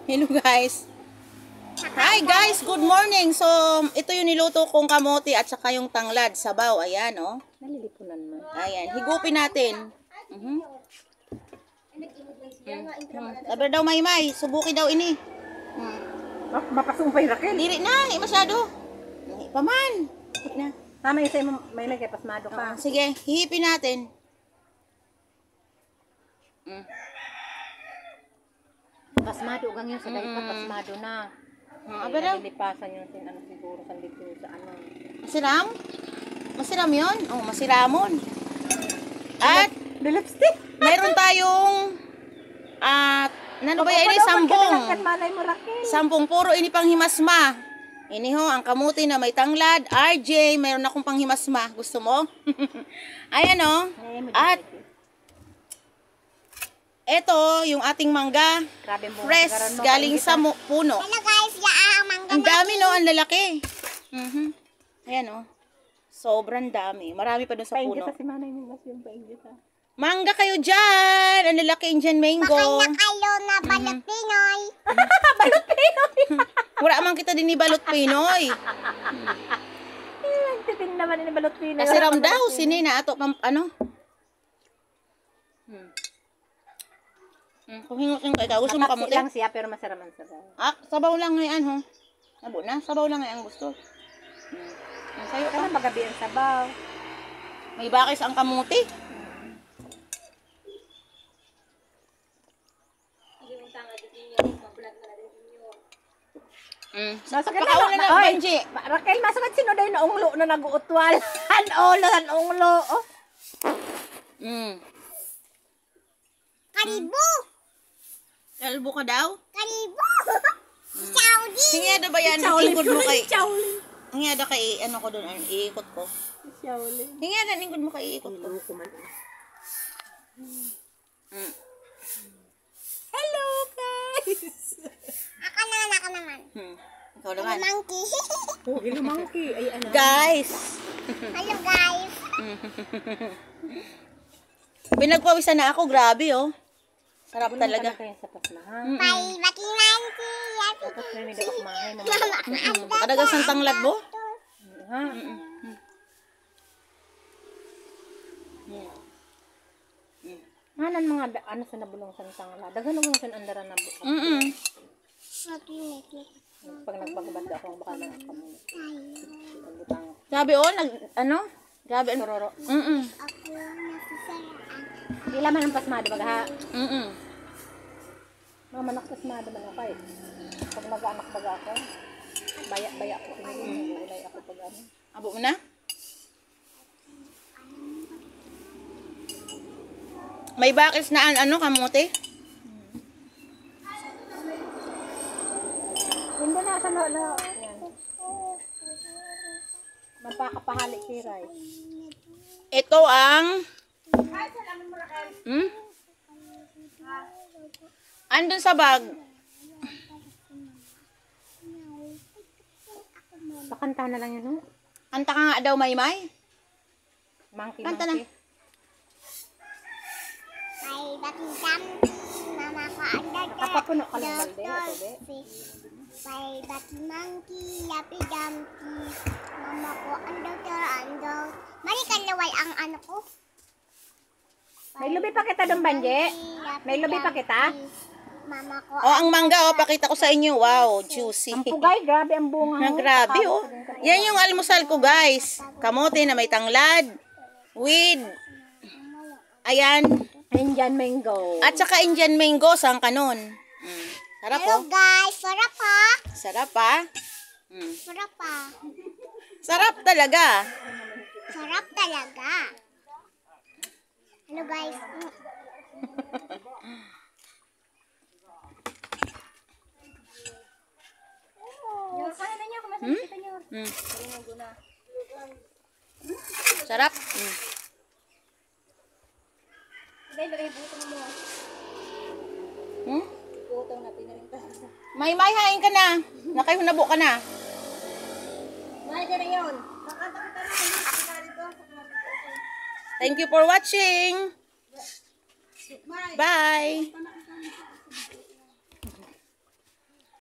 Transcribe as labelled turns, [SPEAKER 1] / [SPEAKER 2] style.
[SPEAKER 1] Hello guys. Hi guys, good morning. So, ito yung niluto kong kamote at saka yung tanglad, sabaw. Ayan, oh.
[SPEAKER 2] Nalilipunan mo.
[SPEAKER 1] Ayan, higupin natin. Sabi daw Maymay, subuki daw ini.
[SPEAKER 2] Mapasumpay Raquel.
[SPEAKER 1] Diri na, masyado. Paman. Na.
[SPEAKER 2] Tama yung sa'yo, may kay pasmado ka.
[SPEAKER 1] Sige, hihipin natin.
[SPEAKER 2] Pasmado ugang yun sa dahil pasmado na.
[SPEAKER 1] Aba daw.
[SPEAKER 2] Nalilipasan yun siguro sa dito sa ano.
[SPEAKER 1] Masiram? Masiram yun? Oh, masiramon. At,
[SPEAKER 2] lipstick.
[SPEAKER 1] meron tayong ano ba yan? Sampung puro ini pang himasma. Ini ho, ang kamuti na may tanglad. RJ, meron akong pang himasma. Gusto mo? Ayan o. At, ito, yung ating mangga. Fresh, galing sa puno.
[SPEAKER 3] Hello guys, ang mangga.
[SPEAKER 1] Ang dami no, ang lalaki. Ayan o. Sobrang dami. Marami pa doon sa puno.
[SPEAKER 2] Si Manay Nilas yung painggit ha.
[SPEAKER 1] Mangga kayo dyan! Ang lalaki Indian mango.
[SPEAKER 3] Baka na kayo na balot Pinoy.
[SPEAKER 2] Balot Pinoy!
[SPEAKER 1] Wala man kita din ni Balot Pinoy.
[SPEAKER 2] Titin naman ni Balot Pinoy.
[SPEAKER 1] Kasi ram daw, sini na ato ano? Kung hingutin ko ikaw, gusto mo kamuti?
[SPEAKER 2] lang siya pero masarap ang sabaw.
[SPEAKER 1] Sabaw lang ngayon ho. Nabo na, sabaw lang ngayon gusto.
[SPEAKER 2] Sa'yo ka na magabi ang sabaw.
[SPEAKER 1] May bakis ang kamuti. Pakaon na na, Benji.
[SPEAKER 2] Raquel, masakit sino daw na unglo na nag-uutwal? An unglo. Oh.
[SPEAKER 3] Karibo.
[SPEAKER 1] Kalbo ka daw?
[SPEAKER 3] Karibo. Saudi.
[SPEAKER 1] Hingada ba yan? Ikot mo kay... Hingada kay ano ko doon, iikot ko. Hingada, ikot mo kay iikot ko.
[SPEAKER 2] Hello guys!
[SPEAKER 3] Ako naman.
[SPEAKER 1] Ikaw naman.
[SPEAKER 3] Monkey.
[SPEAKER 2] Oh, hello monkey. Ay, ano?
[SPEAKER 1] Guys!
[SPEAKER 3] Hello guys.
[SPEAKER 1] Pinagpawisan na ako, grabe oh. Sarap talaga.
[SPEAKER 2] Sa pasmahan.
[SPEAKER 3] Bye, bati monkey.
[SPEAKER 2] Tapos may daw kumahay mo.
[SPEAKER 1] Kadagas ang tanglad mo?
[SPEAKER 2] Ha? Hanan mga ano sa nabulong sa tangla. Daghan mo sa andara na. Pag nagpagabad ako ang baka lang ako.
[SPEAKER 1] Grabe oh, ano? Grabe ang
[SPEAKER 2] Tororo.
[SPEAKER 3] Ako nasasaraan.
[SPEAKER 2] Ila man ang pasmado baga ha. Mga manak pasmado man ako eh. Pag mag-anak baga ako, baya ako pinili ako pag ano.
[SPEAKER 1] Abo mo na? May bakis na ano kamote?
[SPEAKER 2] Hindi na sa lolo. Yan. Magpakapahalik si Ray.
[SPEAKER 1] Ito ang andun sa bag.
[SPEAKER 2] Pakanta na lang yun, no?
[SPEAKER 1] Kanta ka nga daw, Maymay.
[SPEAKER 2] Monkey,
[SPEAKER 1] Kanta na.
[SPEAKER 3] Bye, bati monkey. Mama ko andar.
[SPEAKER 2] Nakapapuno ka ng balde, ito be.
[SPEAKER 3] Bye, bati monkey. Yapi dumpy. Mama ko andar. Mali ka naway ang ano ko.
[SPEAKER 2] May lubi pa kita doon, Banje? May lubi pa kita?
[SPEAKER 3] Mama ko.
[SPEAKER 1] Oh, ang mangga, oh, pakita ko sa inyo. Wow, juicy.
[SPEAKER 2] Ang pugay, grabe ang bunga.
[SPEAKER 1] Na grabe, oh. Yan yung almusal ko, guys. Kamote na may tanglad. With, ayan.
[SPEAKER 2] Indian mango.
[SPEAKER 1] At saka Indian mango, sang kanon. Sarap,
[SPEAKER 3] Hello
[SPEAKER 1] oh.
[SPEAKER 3] guys, sarap ha?
[SPEAKER 1] Sarap, ha?
[SPEAKER 3] Sarap ha?
[SPEAKER 1] Sarap talaga.
[SPEAKER 3] Sarap talaga. Hello guys.
[SPEAKER 1] Sarap. May hain ka na. Nakahunabo ka na. Thank you for watching. Bye.